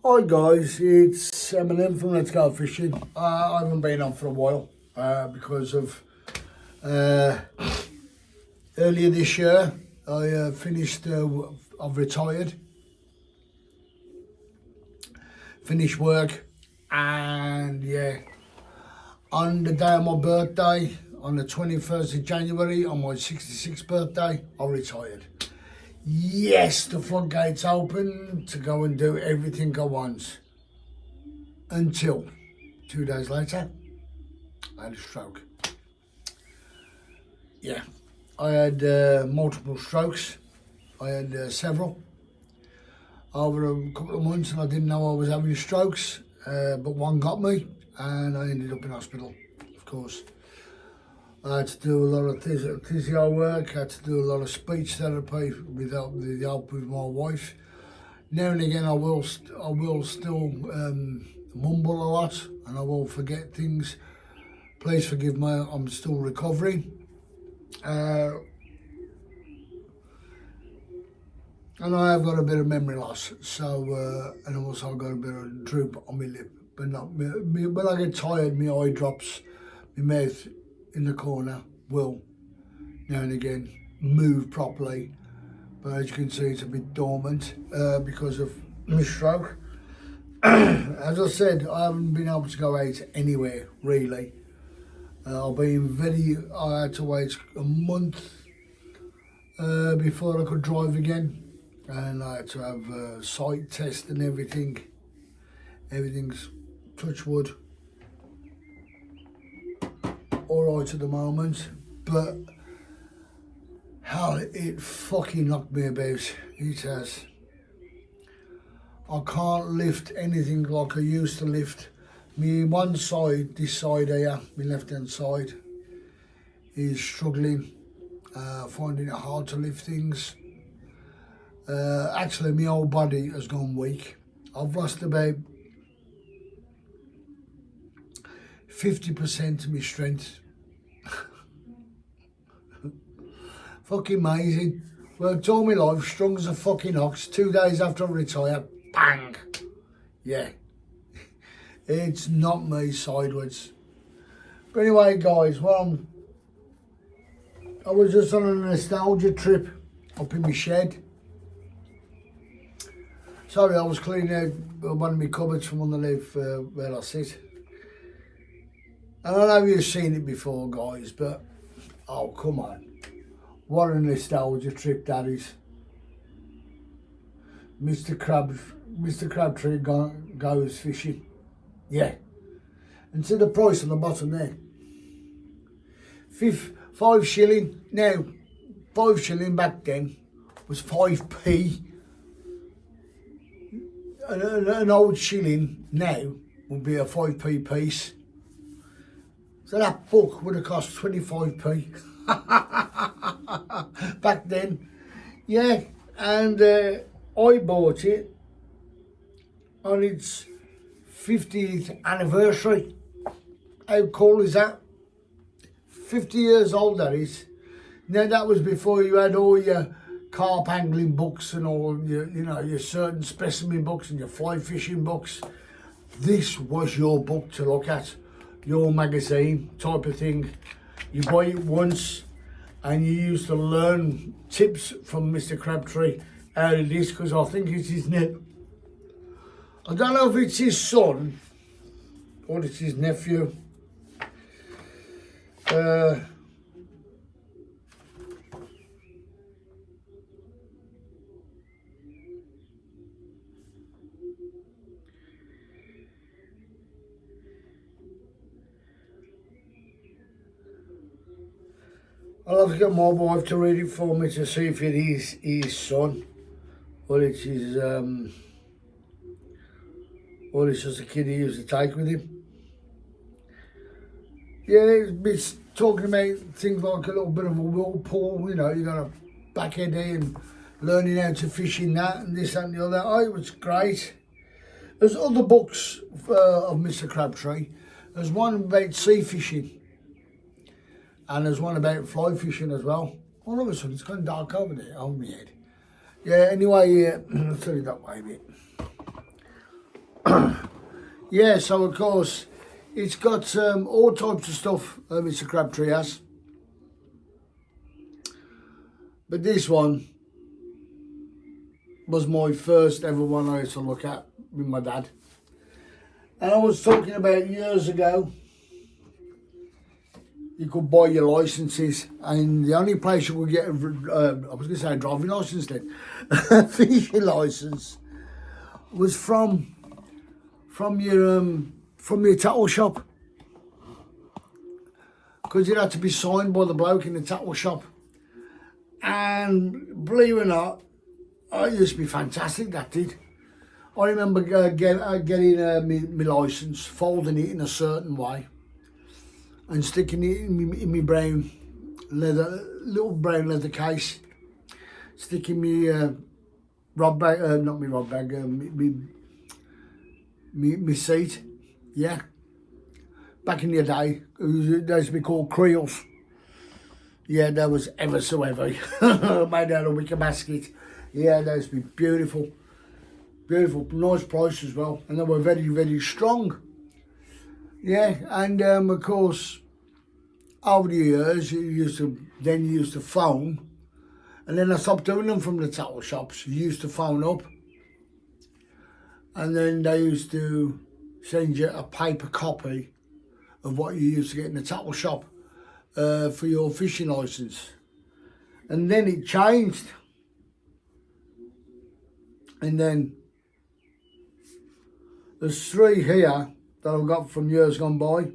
Hi guys, it's Eminem from Let's Go Fishing. I haven't been on for a while because of earlier this year I finished, I've retired, finished work, and yeah, on the day of my birthday, on the 21st of January, on my 66th birthday, I retired. Yes, the floodgates open to go and do everything I want. Until 2 days later, I had a stroke. Yeah, I had multiple strokes. I had several over a couple of months, and I didn't know I was having strokes, but one got me, and I ended up in hospital, of course. I had to do a lot of physio work, I had to do a lot of speech therapy with the help with my wife. Now and again I will still mumble a lot, and I will forget things. Please forgive me, I'm still recovering. And I have got a bit of memory loss, so and also I've got a bit of droop on my lip, but not me. When I get tired, my eye drops, my mouth in the corner will now and again move properly, but as you can see, it's a bit dormant because of my stroke. As I said, I haven't been able to go out anywhere really. I had to wait a month before I could drive again, and I had to have a sight test and everything. Everything's, touch wood, all right at the moment, but hell, it fucking knocked me about. It has. I can't lift anything like I used to lift. Me one side, this side here, my left hand side, is struggling, finding it hard to lift things. Actually, my whole body has gone weak. I've lost about 50% of my strength. Fucking amazing. Worked all my life, strong as a fucking ox. 2 days after I retired, bang. Yeah. It's not me sideways. But anyway, guys, I was just on a nostalgia trip up in my shed. Sorry, I was cleaning out one of my cupboards from underneath where I sit. And I know you've seen it before, guys, but oh, come on. What a nostalgia trip that is. Mr. Crabtree goes fishing. Yeah. And see the price on the bottom there. 5 shilling. Now, 5 shilling back then was 5p. An old shilling now would be a 5p piece. So that book would have cost 25p. Back then. Yeah, and I bought it on its 50th anniversary. How cool is that? 50 years old, that is. Now, that was before you had all your carp angling books and all your certain specimen books and your fly fishing books. This was your book to look at, your magazine type of thing. You buy it once, and you used to learn tips from Mr. Crabtree out of this, because I think it's his I don't know if it's his son or it's his nephew. I'll have to get my wife to read it for me to see if it is his son or it's his or it's just a kid he used to take with him. Yeah, it's talking about things like a little bit of a whirlpool, you got a backhead there and learning how to fish in that and this and the other. Oh, it was great. There's other books of Mr. Crabtree. There's one about sea fishing. And there's one about fly fishing as well. All of a sudden, it's gone dark over there, over my head. Yeah, anyway, I'll tell you that way a bit. Yeah, so of course, it's got all types of stuff Mr. Crabtree has. But this one was my first ever one I used to look at with my dad. And I was talking about years ago, you could buy your licences, and the only place you could get, I was going to say a driving licence then, a fishing licence, was from your tackle shop. Because it had to be signed by the bloke in the tackle shop. And believe it or not, it used to be fantastic, that did. I remember getting my licence, folding it in a certain way, and sticking it in my brown leather, little brown leather case, sticking my rod bag, not my rod bag, my seat, yeah. Back in the day, they used to be called creels. Yeah, that was ever so heavy, made out of wicker basket. Yeah, they used to be beautiful, beautiful, nice price as well, and they were very, very strong. Yeah, and of course, over the years, you used to phone, and then I stopped doing them from the tackle shops. You used to phone up, and then they used to send you a paper copy of what you used to get in the tackle shop for your fishing licence. And then it changed. And then there's 3 here that I've got from years gone by.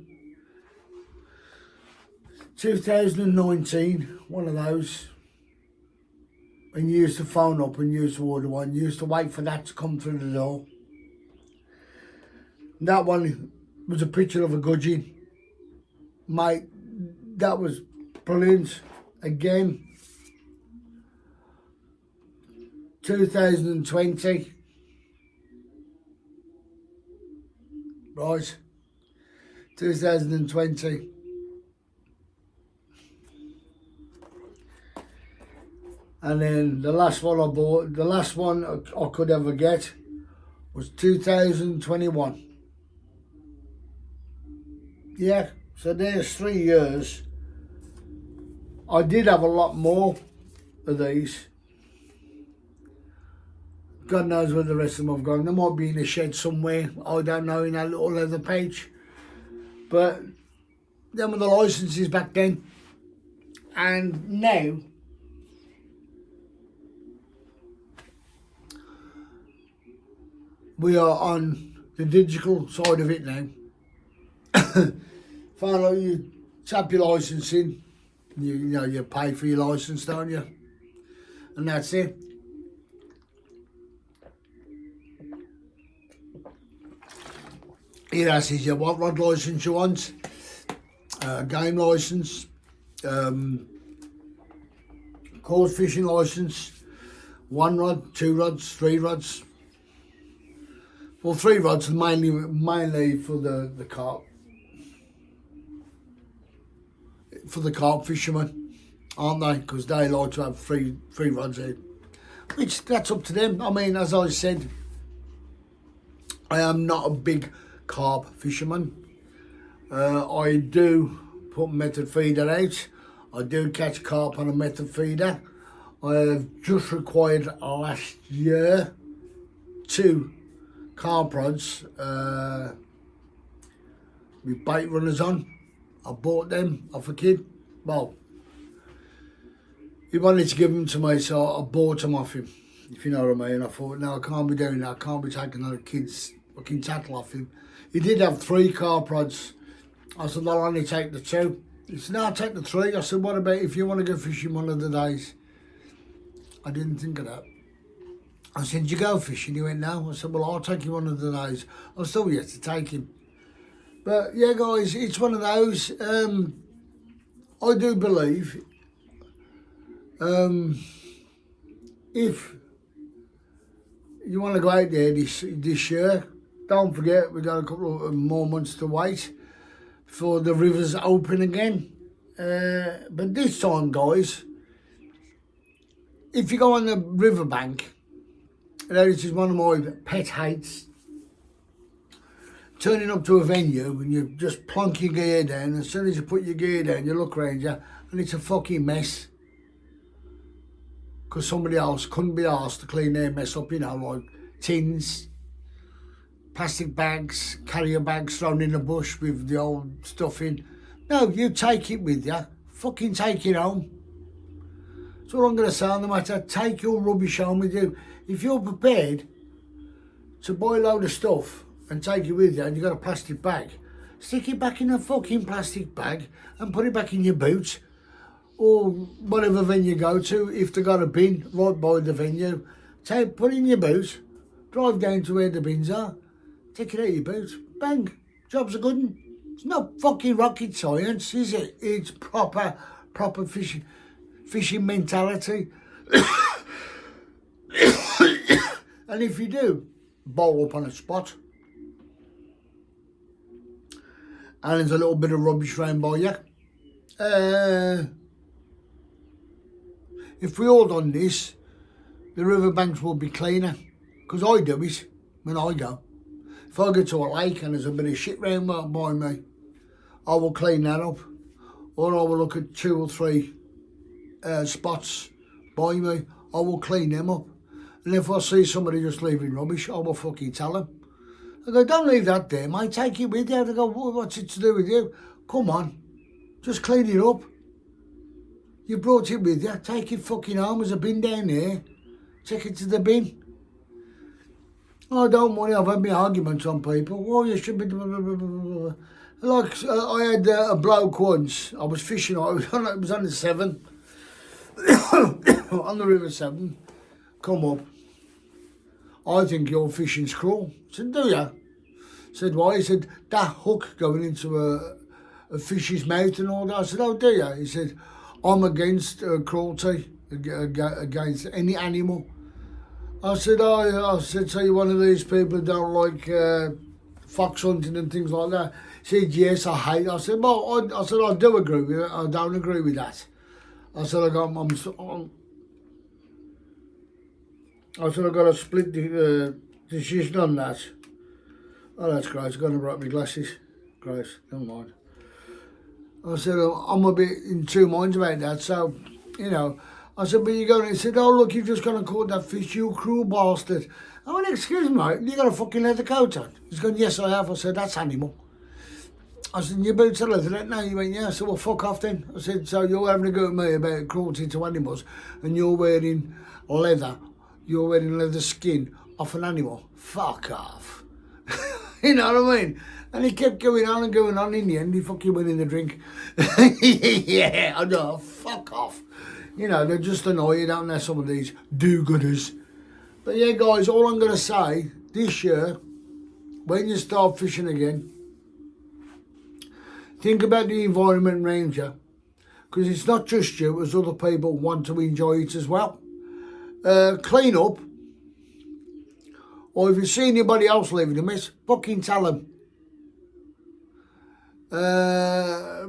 2019, one of those. And you used to phone up and you used to order one. You used to wait for that to come through the door. That one was a picture of a gudgeon. Mate, that was brilliant. Again, 2020. Right. 2020. And then the last one I bought, the last one I could ever get was 2021. Yeah, so there's 3 years. I did have a lot more of these. God knows where the rest of them have gone. They might be in a shed somewhere, I don't know, in a little leather page. But them were the licences back then. And now, we are on the digital side of it now. Find out you tap your licence in, you know, you pay for your licence, don't you? And that's it. Here asks you what rod licence you want, game licence, coarse fishing licence, 1 rod, 2 rods, 3 rods. Well, 3 rods mainly for the carp. For the carp fishermen, aren't they? Because they like to have three rods in. Which, that's up to them. I mean, as I said, I am not a big carp fisherman. I do put method feeder out. I do catch carp on a method feeder. I have just required last year 2 carp rods with bait runners on. I bought them off a kid. Well, he wanted to give them to me, so I bought them off him, if you know what I mean. I thought, no, I can't be doing that. I can't be taking other kids' fucking tackle off him. He did have 3 carp rods. I said, I'll only take the 2. He said, no, I'll take the 3. I said, what about if you want to go fishing one of the days? I didn't think of that. I said, did you go fishing? He went, no. I said, well, I'll take you one of the days. I'm still yet to take him. But yeah, guys, it's one of those. I do believe if you want to go out there this year, don't forget we've got a couple of more months to wait for the rivers open again. But this time, guys, if you go on the riverbank, this is one of my pet hates. turning up to a venue and you just plonk your gear down. As soon as you put your gear down, you look around you and it's a fucking mess. Because somebody else couldn't be asked to clean their mess up, you know, like tins, plastic bags, carrier bags thrown in the bush with the old stuff in. No, you take it with you. Fucking take it home. That's all I'm going to say on the matter. Take your rubbish home with you. If you're prepared to buy a load of stuff and take it with you and you've got a plastic bag, stick it back in a fucking plastic bag and put it back in your boot. Or whatever venue you go to, if they got a bin right by the venue, put it in your boot, drive down to where the bins are, take it out of your boot, bang, job's a good one. It's not fucking rocket science, is it? It's proper fishing mentality. And if you do bowl up on a spot and there's a little bit of rubbish round by you, if we all done this, the riverbanks will be cleaner. Because I do it when I go. If I go to a lake and there's a bit of shit round by me, I will clean that up. Or I will look at 2 or 3 spots by me, I will clean them up. And if I see somebody just leaving rubbish, I will fucking tell them. I go, don't leave that there, mate, take it with you. They go, what's it to do with you? Come on, just clean it up. You brought it with you, take it fucking home. There's a bin down there, take it to the bin. Oh, don't worry, I've had my arguments on people. Oh, you should be... Like, I had a bloke once, I was fishing, it was on the Severn, on the River Severn, come up. I think your fishing's cruel. I said, do you? I said, why? He said, that hook going into a fish's mouth and all that. I said, oh, do you? He said, I'm against cruelty, against any animal. I said, so you're one of these people who don't like fox hunting and things like that? He said, yes, I hate it. I said, well, I do agree with it. I don't agree with that. I said, I got a split decision on that. Oh, that's great. I'm going to break my glasses. Great, never mind. I said, I'm a bit in 2 minds about that. So, you know, I said, but you're going to... He said, oh, look, you've just gone and caught that fish, you cruel bastard. I went, excuse me, mate, you got a fucking leather coat on? He's going, yes, I have. I said, that's animal. I said, your boots are leather? No, he went, yeah. I said, well, fuck off then. I said, so you're having a go at me about cruelty to animals and you're wearing leather. You're wearing leather skin off an animal. Fuck off. You know what I mean? And he kept going on and going on. In the end, he fucking went in the drink. Yeah, I know, fuck off. You know, they're just annoying, don't they, some of these do-gooders. But yeah, guys, all I'm going to say, this year, when you start fishing again, think about the environment around you. Because it's not just you, as other people want to enjoy it as well. Clean up. Or if you see anybody else leaving a mess, fucking tell them.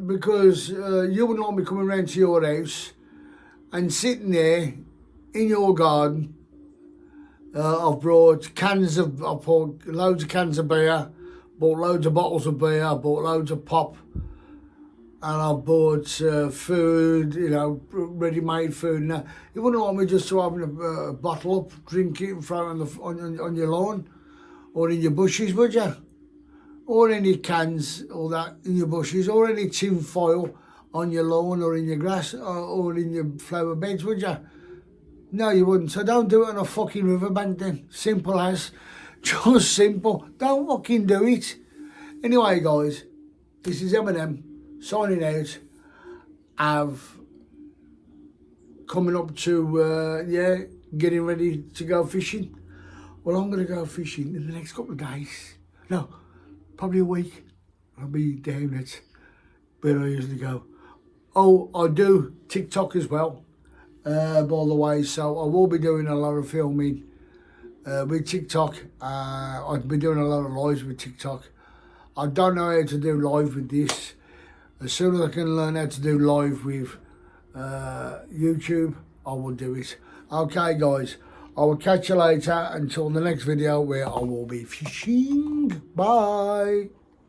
Because you wouldn't want me coming round to your house and sitting there in your garden. I've brought loads of cans of beer, bought loads of bottles of beer, bought loads of pop, and I've bought food, you know, ready-made food. Now, you wouldn't want me just to have a bottle up, drink it, and throw it on your lawn or in your bushes, would you? Or any cans or that in your bushes, or any tin foil on your lawn or in your grass or in your flower beds, would you? No, you wouldn't. So don't do it on a fucking riverbank then. Simple as. Just simple. Don't fucking do it. Anyway, guys, this is Eminem signing out. I've coming up to, getting ready to go fishing. Well, I'm going to go fishing in the next couple of days. No, probably a week. I'll be down at where I usually go. Oh, I do TikTok as well, by the way, so I will be doing a lot of filming with TikTok. I'll be doing a lot of lives with TikTok. I don't know how to do live with this. As soon as I can learn how to do live with YouTube, I will do it. Okay, guys, I will catch you later until the next video where I will be fishing. Bye.